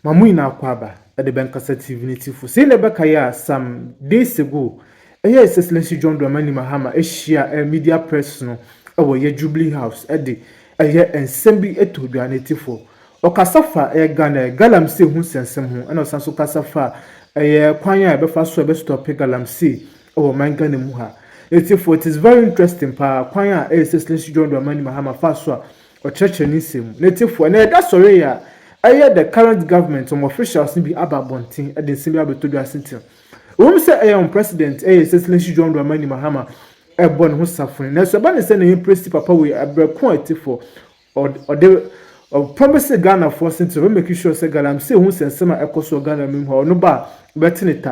Mamuina Kwaba at the Bankasa TV native for Sailor Bakaya some days ago. Yes, Excellency John Dramani Mahama, a share media personal, our Jubilee House, Eddie, a year and Sembi eto native for. O Casafa, a Ghana, galamsey who sends some who, and also Casafa, a year Quanya, Befa Swebe stop galamsey, or Mangani Muha. It is very interesting, Pa Quanya, Excellency John Dramani Mahama Faswa, or Church and Nisim, native for, and that's already. I hear the current government, some officials, be about Bonting, and the similar to the Ascension. We say a president, Excellency John Dramani Mahama, a born who's suffering. Now, so ban is sending him praise Papa, we are quite for or promise Ghana for since we make sure say galamsey who sends some echoes of Ghana or no bar, betting it.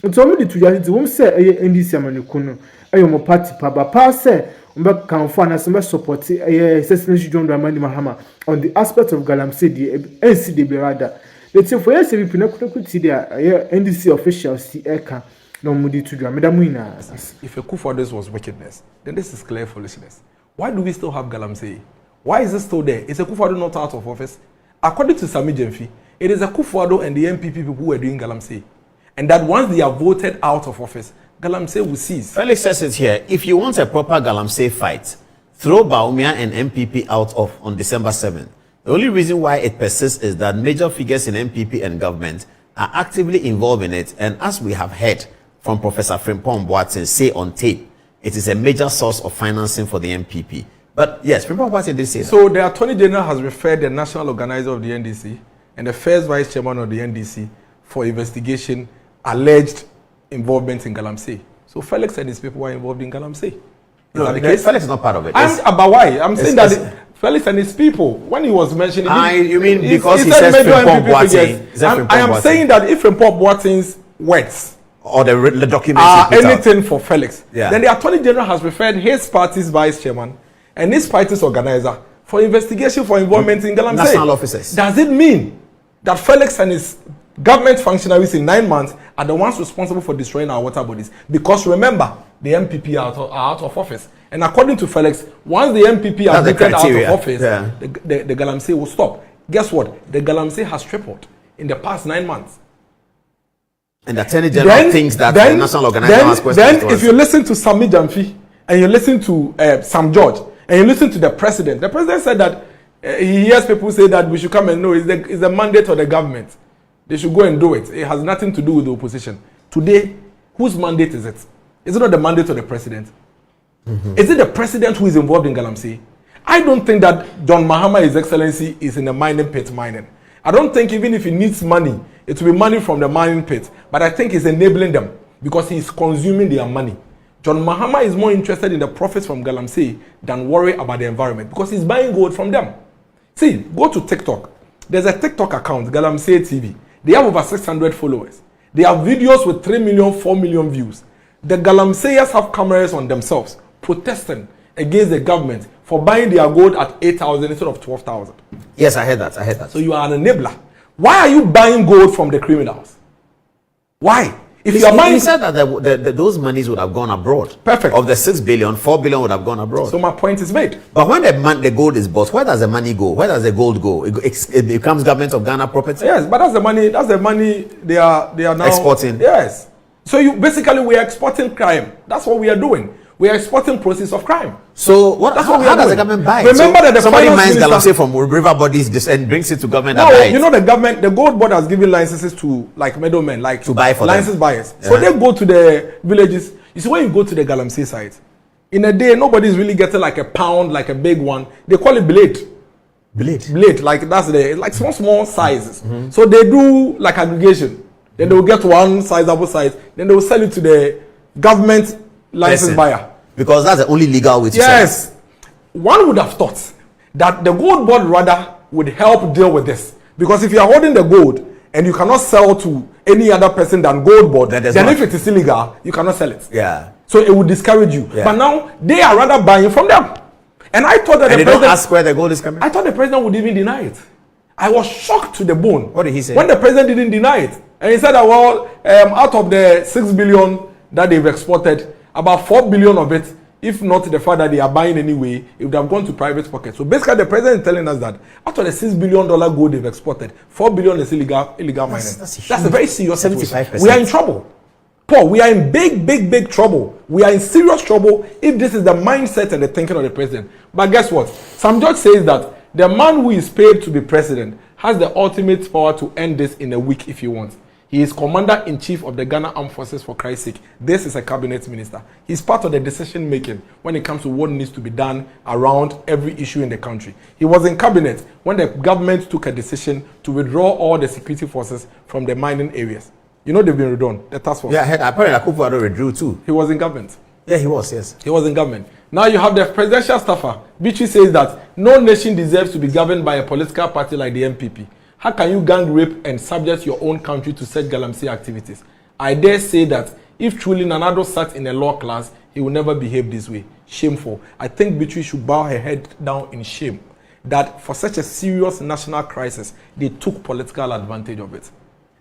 It's only to reality, won't say a NDC Amanukuno, a young party, Papa, say, but can find as much support, Excellency John Dramani Mahama on the aspect of galamsey, the NCDB rather. Let's say for us, we could see the NDC officials see Eka no moody to do. If a coup for this was wickedness, then this is clear foolishness. Why do we still have galamsey? Why is it still there? Is a coup for not out of office? According to Sami Jemfi, it is a coup for and the MPP people who are doing galamsey. And that once they are voted out of office, galamsey will cease. Felix says it here. If you want a proper galamsey fight, throw Baumia and MPP out of on December 7th. The only reason why it persists is that major figures in MPP and government are actively involved in it, and as we have heard from Professor Frimpong Boateng say on tape, it is a major source of financing for the MPP. But yes, Frimpong Boateng did say that. So the Attorney General has referred the national organizer of the NDC and the first vice chairman of the NDC for investigation alleged involvement in galamsey. So Felix and his people were involved in galamsey. No, Felix is not part of it. But why? I'm saying that Felix and his people, when he was mentioning... you mean because he says Frimpong Boateng? I am saying that if Frimpong Boateng's words or the documents are anything for Felix, then the Attorney General has referred his party's vice chairman and his party's organizer for investigation for involvement in galamsey. National officers. Does it mean that Felix and his government functionaries in 9 months are the ones responsible for destroying our water bodies? Because remember, the MPP are out of office. And according to Felix, once the MPP are taken out of office, the galamsey will stop. Guess what? The galamsey has tripled in the past 9 months. And the Attorney General thinks that the national organizer has questions. Then if you listen to Sami Jemfi, and you listen to Sam George, and you listen to the president said that he hears people say that we should come and know it's the mandate of the government. They should go and do it. It has nothing to do with the opposition. Today, whose mandate is it? Is it not the mandate of the president? Is it the president who is involved in galamsey? I don't think that John Mahama, His Excellency, is in the mining pit mining. I don't think even if he needs money, it will be money from the mining pit. But I think he's enabling them because he's consuming their money. John Mahama is more interested in the profits from galamsey than worry about the environment because he's buying gold from them. See, go to TikTok. There's a TikTok account, Galamsey TV. They have over 600 followers. They have videos with 3 million, 4 million views. The galamseyers have cameras on themselves protesting against the government for buying their gold at 8,000 instead of 12,000. Yes, I heard that. So you are an enabler. Why are you buying gold from the criminals? Why? If you are buying, he said that those monies would have gone abroad. Perfect. Of the 6 billion, 4 billion would have gone abroad. So my point is made. But when the gold is bought, where does the money go? Where does the gold go? It becomes government of Ghana property. Yes, but that's the money. That's the money they are now exporting. Yes. So we are exporting crime. That's what we are doing. We are exporting process of crime. So how does the government buy it? Remember that somebody mines galamsey from river bodies and brings it to government. No, you know the gold board has given licenses to like middlemen, like to buy for license buyers. So they go to the villages. You see, when you go to the galamsey site, in a day nobody's really getting like a pound, like a big one. They call it blade. Like that's like small sizes. So they do like aggregation. Then they will get one sizable size. Then they will sell it to the government license buyer. Because that's the only legal way to sell. Yes. One would have thought that the gold board rather would help deal with this. Because if you are holding the gold and you cannot sell to any other person than gold board, then if it is illegal, you cannot sell it. Yeah. So it would discourage you. Yeah. But now they are rather buying from them. And I thought that the president... don't ask where the gold is coming? I thought the president would even deny it. I was shocked to the bone. What did he say? When the president didn't deny it. And he said that, well, out of the 6 billion that they've exported, about 4 billion of it if not the fact that they are buying anyway, it would have gone to private pockets. So basically, the president is telling us that out of the $6 billion gold they've exported, $4 billion is illegal mining. That's a very serious 75%. We are in trouble. Paul, we are in big trouble. We are in serious trouble if this is the mindset and the thinking of the president. But guess what? Sam George says that the man who is paid to be president has the ultimate power to end this in a week if he wants. He is commander-in-chief of the Ghana Armed Forces, for Christ's sake. This is a cabinet minister. He's part of the decision-making when it comes to what needs to be done around every issue in the country. He was in cabinet when the government took a decision to withdraw all the security forces from the mining areas. You know they've been withdrawn, the task force. Yeah, apparently Akufo-Addo withdrew too. He was in government. Yeah, he was, yes. He was in government. Now you have the presidential staffer, which says that no nation deserves to be governed by a political party like the MPP. How can you gang rape and subject your own country to such galamsey activities? I dare say that if truly Nanado sat in a law class, he will never behave this way. Shameful. I think Beatrice should bow her head down in shame that for such a serious national crisis, they took political advantage of it.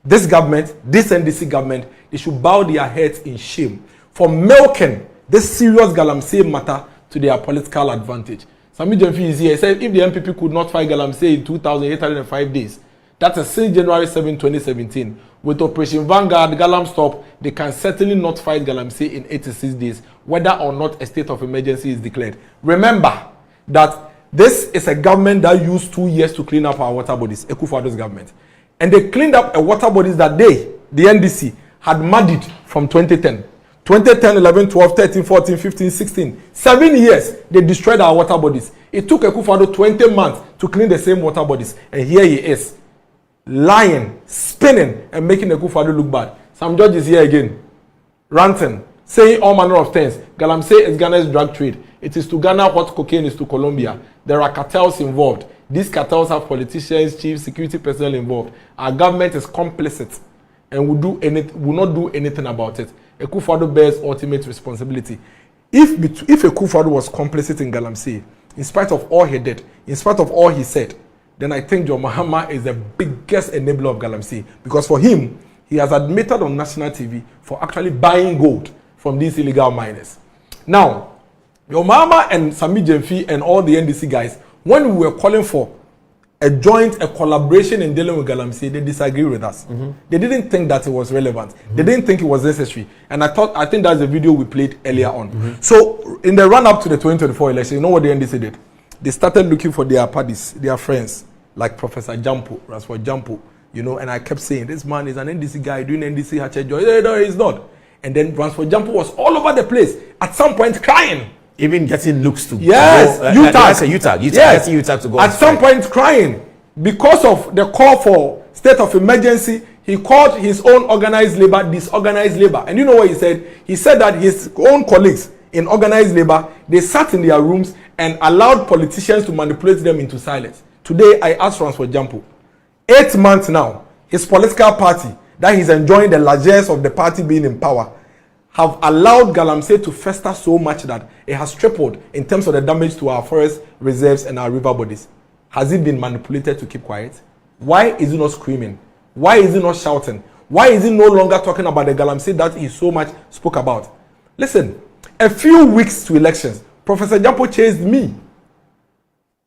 This government, this NDC government, they should bow their heads in shame for milking this serious galamsey matter to their political advantage. Sami Jemfi is here. He said if the MPP could not fight galamsey in 2,805 days, that is since January 7, 2017, with Operation Vanguard, Galam Stop, they can certainly not fight galamsey in 86 days, whether or not a state of emergency is declared. Remember that this is a government that used 2 years to clean up our water bodies, Akufo-Addo's government. And they cleaned up a water bodies that they, the NDC, had muddied from 2010. 2010, 11, 12, 13, 14, 15, 16. 7 years, they destroyed our water bodies. It took Akufo-Addo 20 months to clean the same water bodies. And here he is, lying, spinning, and making Akufo-Addo look bad. Sam George is here again, ranting, saying all manner of things. Galamsey is Ghana's drug trade. It is to Ghana what cocaine is to Colombia. There are cartels involved. These cartels have politicians, chief security personnel involved. Our government is complicit and will not do anything about it. Akufo-Addo bears ultimate responsibility. If Akufo-Addo was complicit in galamsey, in spite of all he did, in spite of all he said, then I think John Mahama is the biggest enabler of galamsey, because for him, he has admitted on national TV for actually buying gold from these illegal miners. Now, John Mahama and Sami Jemfi and all the NDC guys, when we were calling for a collaboration in dealing with galamsey, they disagree with us. They didn't think that it was relevant. They didn't think it was necessary. And I think that's the video we played earlier on. So in the run-up to the 2024 election, you know what the NDC did? They started looking for their parties, their friends, like Professor Jampo, Ransford Jampo, you know, and I kept saying, this man is an NDC guy doing NDC Hachejo. No, he's not. And then Ransford Jampo was all over the place, at some point crying. Even getting looks to yes, UTAG to go. At some point crying because of the call for state of emergency. He called his own organized labor disorganized labor. And you know what he said? He said that his own colleagues in organized labor, they sat in their rooms and allowed politicians to manipulate them into silence. Today, I asked Ransford Jampo, 8 months now, his political party, that he's enjoying the largesse of the party being in power, have allowed galamsey to fester so much that it has tripled in terms of the damage to our forest reserves and our river bodies. Has it been manipulated to keep quiet? Why is he not screaming? Why is he not shouting? Why is he no longer talking about the galamsey that he so much spoke about? Listen, a few weeks to elections, Professor Jampo chased me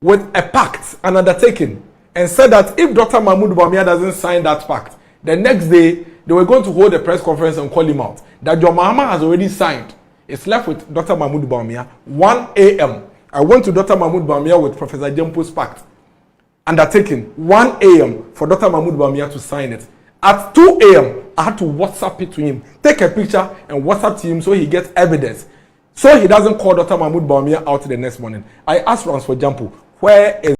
with a pact, an undertaking, and said that if Dr. Mahmoud Bawumia doesn't sign that pact, the next day they were going to hold a press conference and call him out. That John Mahama has already signed. It's left with Dr. Mahmoud Bawumia, 1 a.m. I went to Dr. Mahmoud Bawumia with Professor Jampo's pact. Undertaking, 1 a.m. for Dr. Mahmoud Bawumia to sign it. At 2 a.m., I had to WhatsApp it to him, take a picture and WhatsApp to him so he gets evidence. So he doesn't call Dr. Mahmoud Bawumia out the next morning. I asked Ransford Jampo, where is